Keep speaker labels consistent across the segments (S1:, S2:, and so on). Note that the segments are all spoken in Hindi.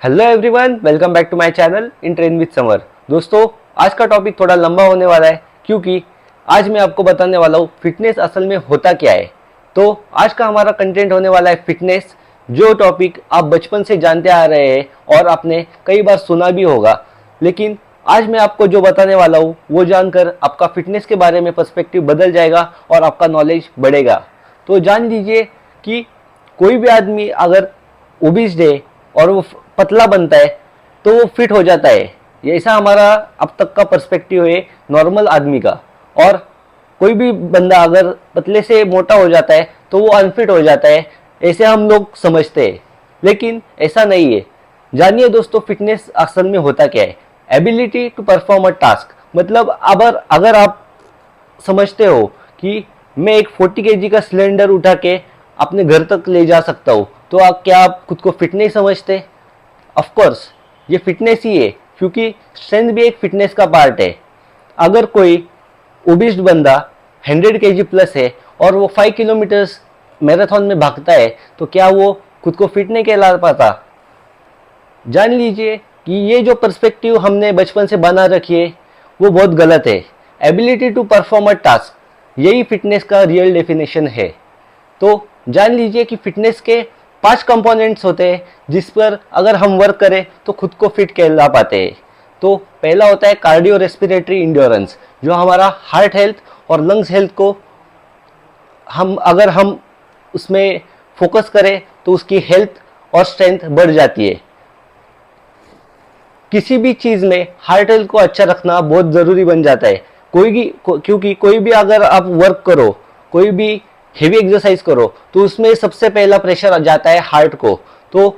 S1: Hello everyone, welcome back to my channel in train with Samar. दोस्तों, आज का टॉपिक थोड़ा लंबा होने वाला है क्योंकि आज मैं आपको बताने वाला हूँ फिटनेस असल में होता क्या है। तो आज का हमारा कंटेंट होने वाला है फिटनेस, जो टॉपिक आप बचपन से जानते आ रहे हैं और आपने कई बार सुना भी होगा। लेकिन आज मैं आपको जो बताने वाला हूँ वो जानकर आपका फिटनेस के बारे में पर्सपेक्टिव बदल जाएगा और आपका नॉलेज बढ़ेगा। तो जान लीजिए कि कोई भी आदमी अगर ओबिस्ड है और वो पतला बनता है तो वो फिट हो जाता है। ये ऐसा हमारा अब तक का पर्सपेक्टिव है नॉर्मल आदमी का। और कोई भी बंदा अगर पतले से मोटा हो जाता है तो वो अनफिट हो जाता है, ऐसे हम लोग समझते हैं। लेकिन ऐसा नहीं है। जानिए दोस्तों, फिटनेस असल में होता क्या है। Ability to perform a task, मतलब अगर आप समझते हो कि मैं एक 40 kg का सिलेंडर उठा के अपने घर तक ले जा सकता हूँ, तो क्या आप खुद को फिट नहीं समझते? ऑफ कोर्स ये फिटनेस ही है, क्योंकि स्ट्रेंथ भी एक फिटनेस का पार्ट है। अगर कोई ओबिस्ड बंदा 100 kg प्लस है और वो 5 किलोमीटर्स मैराथन में भागता है, तो क्या वो खुद को फिट नहीं कहला पाता? जान लीजिए कि ये जो पर्सपेक्टिव हमने बचपन से बना रखी है वो बहुत गलत है। Ability to perform a task, यही फिटनेस का रियल डेफिनेशन है। तो जान लीजिए कि फिटनेस के 5 कंपोनेंट्स होते हैं जिस पर अगर हम वर्क करें तो खुद को फिट कहला पाते हैं। तो पहला होता है कार्डियो रेस्पिरेटरी इंड्योरेंस, जो हमारा हार्ट हेल्थ और लंग्स हेल्थ को हम उसमें फोकस करें तो उसकी हेल्थ और स्ट्रेंथ बढ़ जाती है। किसी भी चीज़ में हार्ट हेल्थ को अच्छा रखना बहुत ज़रूरी बन जाता है। क्योंकि कोई भी अगर आप वर्क करो, कोई भी हेवी एक्सरसाइज करो, तो उसमें सबसे पहला प्रेशर जाता है हार्ट को। तो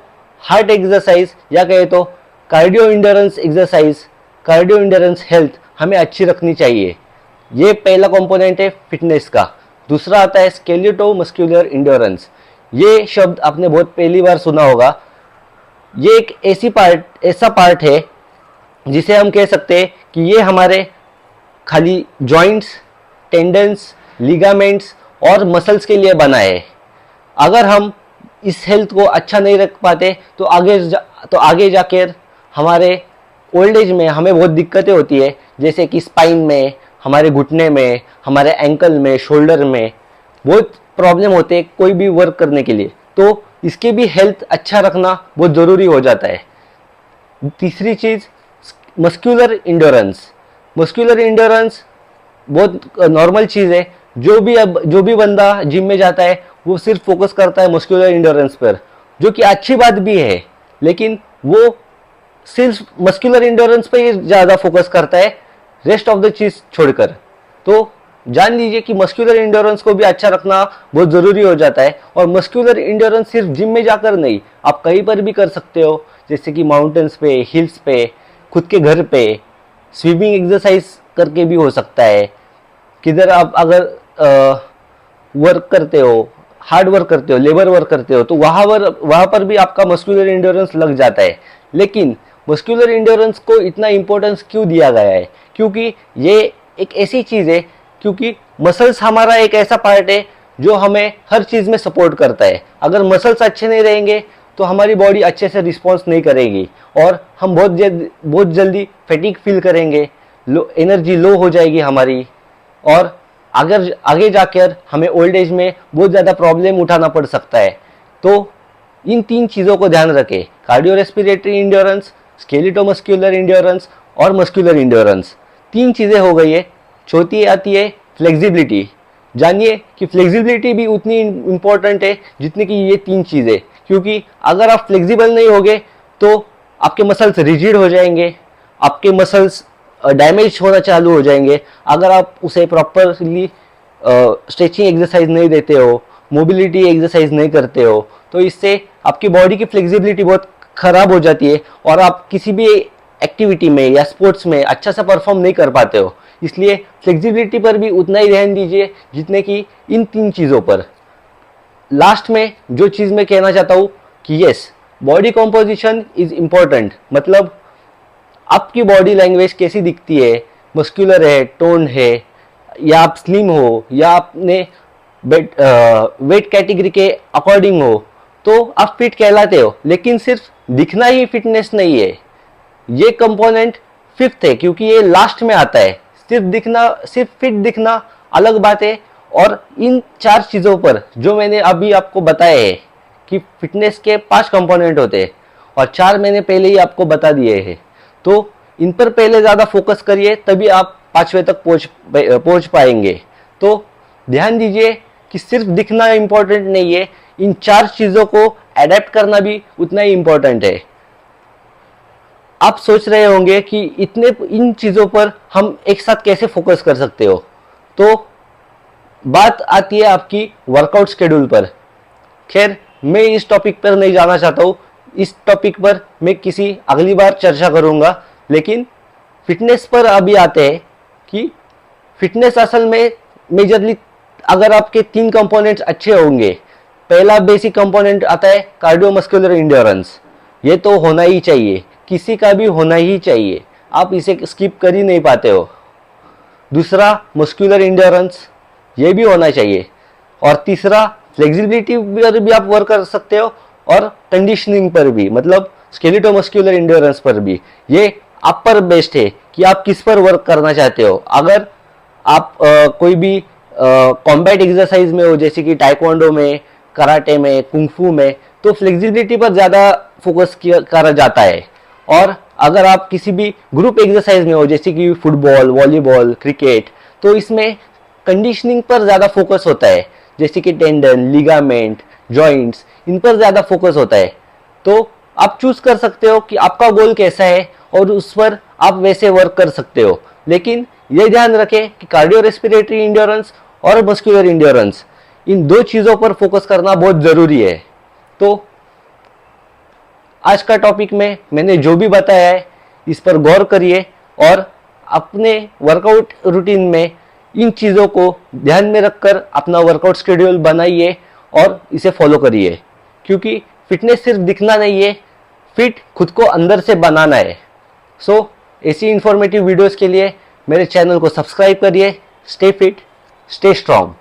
S1: हार्ट एक्सरसाइज या कहे तो cardio endurance exercise, cardio endurance health हमें अच्छी रखनी चाहिए। ये पहला कंपोनेंट है फिटनेस का। दूसरा आता है स्केलेटो मस्कुलर इंड्योरेंस। ये शब्द आपने बहुत पहली बार सुना होगा। ये एक ऐसा पार्ट है जिसे हम कह सकते हैं कि ये हमारे खाली जॉइंट्स, टेंडन्स, लिगामेंट्स और मसल्स के लिए बना है। अगर हम इस हेल्थ को अच्छा नहीं रख पाते तो आगे जाकर हमारे ओल्ड एज में हमें बहुत दिक्कतें होती है, जैसे कि स्पाइन में, हमारे घुटने में, हमारे एंकल में, शोल्डर में बहुत प्रॉब्लम होते हैं कोई भी वर्क करने के लिए। तो इसके भी हेल्थ अच्छा रखना बहुत ज़रूरी हो जाता है। तीसरी चीज़ मस्कुलर इंड्योरेंस। मस्कुलर इंड्योरेंस बहुत नॉर्मल चीज़ है। जो भी बंदा जिम में जाता है वो सिर्फ फोकस करता है मस्कुलर इंड्योरेंस पर, जो कि अच्छी बात भी है। लेकिन वो सिर्फ मस्कुलर इंड्योरेंस पर ही ज़्यादा फोकस करता है, रेस्ट ऑफ द चीज़ छोड़कर। तो जान लीजिए कि मस्कुलर इंड्योरेंस को भी अच्छा रखना बहुत ज़रूरी हो जाता है। और मस्कुलर इंड्योरेंस सिर्फ जिम में जाकर नहीं, आप कहीं पर भी कर सकते हो, जैसे कि माउंटेन्स पे, हिल्स पे, खुद के घर पे, स्विमिंग एक्सरसाइज करके भी हो सकता है। किधर आप अगर वर्क करते हो, हार्ड वर्क करते हो, लेबर वर्क करते हो, तो वहाँ पर भी आपका मस्कुलर इंड्योरेंस लग जाता है। लेकिन मस्कुलर इंड्योरेंस को इतना इम्पोर्टेंस क्यों दिया गया है? क्योंकि ये एक ऐसी चीज़ है, क्योंकि मसल्स हमारा एक ऐसा पार्ट है जो हमें हर चीज़ में सपोर्ट करता है। अगर मसल्स अच्छे नहीं रहेंगे तो हमारी बॉडी अच्छे से रिस्पॉन्स नहीं करेगी और हम बहुत जल्दी फैटिक फील करेंगे, एनर्जी लो हो जाएगी हमारी, और अगर आगे जाकर हमें ओल्ड एज में बहुत ज़्यादा प्रॉब्लम उठाना पड़ सकता है। तो इन 3 चीज़ों को ध्यान रखें: कार्डियो रेस्पिरेटरी इंड्योरेंस, स्केलेटोमस्कुलर इंड्योरेंस और मस्कुलर इंड्योरेंस। 3 चीज़ें हो गई है। चौथी आती है फ्लेक्सिबिलिटी। जानिए कि फ्लेक्सिबिलिटी भी उतनी इम्पोर्टेंट है जितनी कि ये 3 चीज़ें, क्योंकि अगर आप फ्लेक्सिबल नहीं होगे तो आपके मसल्स रिजिड हो जाएंगे, आपके मसल्स डैमेज होना चालू हो जाएंगे। अगर आप उसे प्रॉपरली स्ट्रेचिंग एक्सरसाइज नहीं देते हो, मोबिलिटी एक्सरसाइज नहीं करते हो, तो इससे आपकी बॉडी की फ्लेक्सिबिलिटी बहुत ख़राब हो जाती है और आप किसी भी एक्टिविटी में या स्पोर्ट्स में अच्छा सा परफॉर्म नहीं कर पाते हो। इसलिए फ्लेक्सिबिलिटी पर भी उतना ही ध्यान दीजिए जितने कि इन 3 चीज़ों पर। लास्ट में जो चीज़ मैं कहना चाहता हूँ कि yes, body composition is important. मतलब आपकी बॉडी लैंग्वेज कैसी दिखती है, मस्कुलर है, टोन है, या आप स्लिम हो, या आपने वेट कैटेगरी के अकॉर्डिंग हो, तो आप फिट कहलाते हो। लेकिन सिर्फ दिखना ही फिटनेस नहीं है, ये कंपोनेंट फिफ्थ है क्योंकि ये लास्ट में आता है। सिर्फ फिट दिखना अलग बात है, और इन 4 चीज़ों पर जो मैंने अभी आपको बताया है कि फिटनेस के 5 कंपोनेंट होते हैं और 4 मैंने पहले ही आपको बता दिए हैं, तो इन पर पहले ज़्यादा फोकस करिए, तभी आप 5वें तक पहुंच पाएंगे। तो ध्यान दीजिए कि सिर्फ दिखना इम्पोर्टेंट नहीं है, इन 4 चीज़ों को अडेप्ट करना भी उतना ही इम्पोर्टेंट है। आप सोच रहे होंगे कि इन चीज़ों पर हम एक साथ कैसे फोकस कर सकते हो, तो बात आती है आपकी वर्कआउट शेड्यूल पर। खैर, मैं इस टॉपिक पर नहीं जाना चाहता हूँ, इस टॉपिक पर मैं किसी अगली बार चर्चा करूँगा। लेकिन फिटनेस पर अभी आते हैं कि फिटनेस असल में मेजरली अगर आपके 3 कंपोनेंट्स अच्छे होंगे, पहला बेसिक कंपोनेंट आता है कार्डियोमस्कुलर इंड्योरेंस, ये तो होना ही चाहिए, किसी का भी होना ही चाहिए, आप इसे स्किप कर ही नहीं पाते हो। दूसरा मस्कुलर इंड्योरेंस, ये भी होना चाहिए। और तीसरा फ्लेक्सिबिलिटी पर भी आप वर्क कर सकते हो, और कंडीशनिंग पर भी, मतलब स्केलेटोमस्कुलर इंड्योरेंस पर भी। ये आप पर बेस्ड है कि आप किस पर वर्क करना चाहते हो। अगर आप कोई भी कॉम्बैट एक्सरसाइज में हो, जैसे कि टाइक्वांडो में, कराटे में, कुंफू में, तो फ्लेक्सिबिलिटी पर ज़्यादा फोकस करा जाता है। और अगर आप किसी भी ग्रुप एक्सरसाइज में हो, जैसे कि फुटबॉल, वॉलीबॉल, क्रिकेट, तो इसमें कंडीशनिंग पर ज़्यादा फोकस होता है, जैसे कि टेंडन, लिगामेंट, जॉइंट्स, इन पर ज़्यादा फोकस होता है। तो आप चूज कर सकते हो कि आपका गोल कैसा है और उस पर आप वैसे वर्क कर सकते हो। लेकिन ये ध्यान रखें कि कार्डियो रेस्पिरेटरी इंड्योरेंस और मस्कुलर इंड्योरेंस, इन 2 चीज़ों पर फोकस करना बहुत ज़रूरी है। तो आज का टॉपिक में मैंने जो भी बताया है, इस पर गौर करिए और अपने वर्कआउट रूटीन में इन चीज़ों को ध्यान में रखकर अपना वर्कआउट शेड्यूल बनाइए और इसे फॉलो करिए। क्योंकि फिटनेस सिर्फ दिखना नहीं है, फिट खुद को अंदर से बनाना है। सो ऐसी इंफॉर्मेटिव वीडियोस के लिए मेरे चैनल को सब्सक्राइब करिए। Stay fit, stay strong.